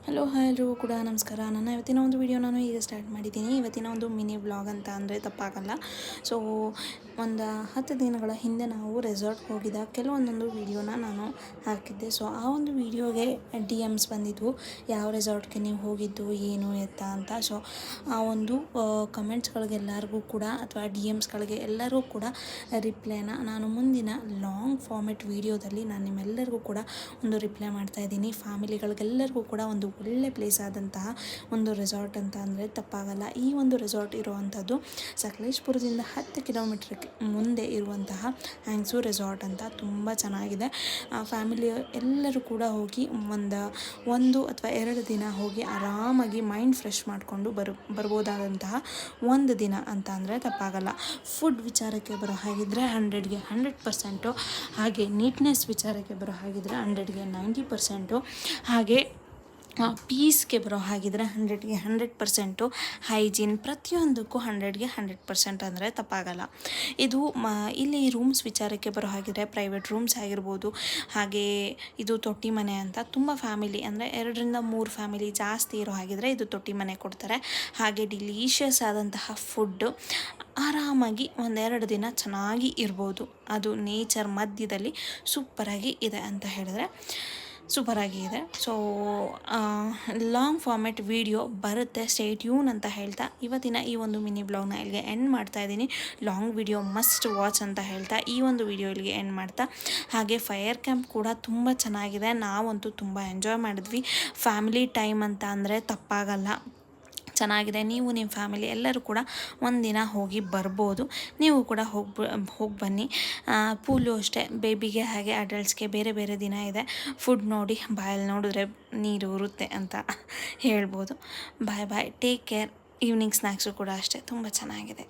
Hello hi ಎಲ್ರಿಗೂ ಕೂಡ ನಮಸ್ಕಾರ. ನನ್ನ ಇವತ್ತಿನ ಒಂದು ವಿಡಿಯೋ ನಾನು ಈಗ ಸ್ಟಾರ್ಟ್ ಮಾಡಿದ್ದೀನಿ. ಇವತ್ತಿನ ಒಂದು ಮಿನಿ ವ್ಲಾಗ್ ಅಂತ ಅಂದರೆ ತಪ್ಪಾಗಲ್ಲ. ಸೊ ಒಂದು 10 ದಿನಗಳ ಹಿಂದೆ ನಾವು ರೆಸಾರ್ಟ್ಗೆ ಹೋಗಿದ್ದ ಕೆಲವೊಂದೊಂದು ವಿಡಿಯೋನ ನಾನು ಹಾಕಿದ್ದೆ. ಸೊ ಆ ಒಂದು ವಿಡಿಯೋಗೆ DMs ಬಂದಿದ್ವು, ಯಾವ ರೆಸಾರ್ಟ್ಗೆ ನೀವು ಹೋಗಿದ್ದು, ಏನು ಎತ್ತ ಅಂತ. ಸೊ ಆ ಒಂದು ಕಮೆಂಟ್ಸ್ಗಳಿಗೆಲ್ಲರಿಗೂ ಕೂಡ ಅಥವಾ DMಸ್ಗಳಿಗೆ ಎಲ್ಲರಿಗೂ ಕೂಡ ರಿಪ್ಲೈನ ನಾನು ಮುಂದಿನ ಲಾಂಗ್ ಫಾರ್ಮೆಟ್ ವಿಡಿಯೋದಲ್ಲಿ ನಾನು ನಿಮ್ಮೆಲ್ಲರಿಗೂ ಕೂಡ ಒಂದು ರಿಪ್ಲೈ ಮಾಡ್ತಾಯಿದ್ದೀನಿ. ಫ್ಯಾಮಿಲಿಗಳಿಗೆಲ್ಲರಿಗೂ ಕೂಡ ಒಂದು ಒಳ್ಳೆ ಪ್ಲೇಸ್ ಆದಂತಹ ಒಂದು ರೆಸಾರ್ಟ್ ಅಂತ ಅಂದರೆ ತಪ್ಪಾಗಲ್ಲ. ಈ ಒಂದು ರೆಸಾರ್ಟ್ ಇರುವಂಥದ್ದು ಸಕಲೇಶಪುರದಿಂದ 10 ಕಿಲೋಮೀಟ್ರ್ ಮುಂದೆ ಇರುವಂತಹ ಹ್ಯಾಂಗ್ಸೂ ರೆಸಾರ್ಟ್ ಅಂತ. ತುಂಬ ಚೆನ್ನಾಗಿದೆ. ಫ್ಯಾಮಿಲಿ ಎಲ್ಲರೂ ಕೂಡ ಹೋಗಿ ಒಂದು ಅಥವಾ 2 ದಿನ ಹೋಗಿ ಆರಾಮಾಗಿ ಮೈಂಡ್ ಫ್ರೆಶ್ ಮಾಡಿಕೊಂಡು ಬರ್ಬೋದಾದಂತಹ ಒಂದು ದಿನ ಅಂತ ಅಂದರೆ ತಪ್ಪಾಗಲ್ಲ. ಫುಡ್ ವಿಚಾರಕ್ಕೆ ಬರೋ ಹಾಗಿದ್ರೆ 100ಗೆ 100%, ಹಾಗೆ ನೀಟ್ನೆಸ್ ವಿಚಾರಕ್ಕೆ ಬರೋ ಹಾಗಿದ್ರೆ 100ಗೆ 90%, ಹಾಗೆ ಪೀಸ್ಗೆ ಬರೋ ಹಾಗಿದ್ರೆ 100ಗೆ 100%, ಹೈಜೀನ್ ಪ್ರತಿಯೊಂದಕ್ಕೂ 100ಗೆ 100% ಅಂದರೆ ತಪ್ಪಾಗಲ್ಲ. ಇದು ಇಲ್ಲಿ ರೂಮ್ಸ್ ವಿಚಾರಕ್ಕೆ ಬರೋ ಹಾಗಿದ್ರೆ ಪ್ರೈವೇಟ್ ರೂಮ್ಸ್ ಆಗಿರ್ಬೋದು, ಹಾಗೆ ಇದು ತೊಟ್ಟಿ ಮನೆ ಅಂತ. ತುಂಬ ಫ್ಯಾಮಿಲಿ ಅಂದರೆ 2ರಿಂದ 3 ಫ್ಯಾಮಿಲಿ ಜಾಸ್ತಿ ಇರೋ ಹಾಗಿದ್ರೆ ಇದು ತೊಟ್ಟಿ ಮನೆ ಕೊಡ್ತಾರೆ. ಹಾಗೆ ಡಿಲೀಷಿಯಸ್ ಆದಂತಹ ಫುಡ್ಡು, ಆರಾಮಾಗಿ 1-2 ದಿನ ಚೆನ್ನಾಗಿ ಇರ್ಬೋದು. ಅದು ನೇಚರ್ ಮಧ್ಯದಲ್ಲಿ ಸೂಪರಾಗಿ ಇದೆ ಅಂತ ಹೇಳಿದ್ರೆ ಸೂಪರಾಗಿ ಇದೆ. ಸೊ ಲಾಂಗ್ ಫಾರ್ಮೆಟ್ ವಿಡಿಯೋ ಬರುತ್ತೆ, ಸ್ಟೇ ಟ್ಯೂನ್ ಅಂತ ಹೇಳ್ತಾ ಇವತ್ತಿನ ಈ ಒಂದು ಮಿನಿ ಬ್ಲಾಗ್ನ ಇಲ್ಲಿಗೆ ಎಂಡ್ ಮಾಡ್ತಾ ಇದ್ದೀನಿ. ಲಾಂಗ್ ವಿಡಿಯೋ ಮಸ್ಟ್ ವಾಚ್ ಅಂತ ಹೇಳ್ತಾ ಈ ಒಂದು ವಿಡಿಯೋ ಇಲ್ಲಿಗೆ ಎಂಡ್ ಮಾಡ್ತಾ, ಹಾಗೆ ಫೈರ್ ಕ್ಯಾಂಪ್ ಕೂಡ ತುಂಬ ಚೆನ್ನಾಗಿದೆ. ನಾವಂತೂ ತುಂಬ ಎಂಜಾಯ್ ಮಾಡಿದ್ವಿ. ಫ್ಯಾಮಿಲಿ ಟೈಮ್ ಅಂತ ಅಂದರೆ ತಪ್ಪಾಗಲ್ಲ, ಚೆನ್ನಾಗಿದೆ. ನೀವು ನಿಮ್ಮ ಫ್ಯಾಮಿಲಿ ಎಲ್ಲರೂ ಕೂಡ ಒಂದಿನ ಹೋಗಿ ಬರ್ಬೋದು. ನೀವು ಕೂಡ ಹೋಗಿ ಬನ್ನಿ. ಪೂಲು ಅಷ್ಟೇ, ಬೇಬಿಗೆ ಹಾಗೆ ಅಡಲ್ಟ್ಸ್ಗೆ ಬೇರೆ ಬೇರೆ ದಿನ ಇದೆ. ಫುಡ್ ನೋಡಿ ಬಾಯಲ್ಲಿ ನೋಡಿದ್ರೆ ನೀರು ಉರುತ್ತೆ ಅಂತ ಹೇಳ್ಬೋದು. ಬಾಯ್ ಬಾಯ್, ಟೇಕ್ ಕೇರ್. ಈವ್ನಿಂಗ್ ಸ್ನ್ಯಾಕ್ಸು ಕೂಡ ಅಷ್ಟೇ ತುಂಬ ಚೆನ್ನಾಗಿದೆ.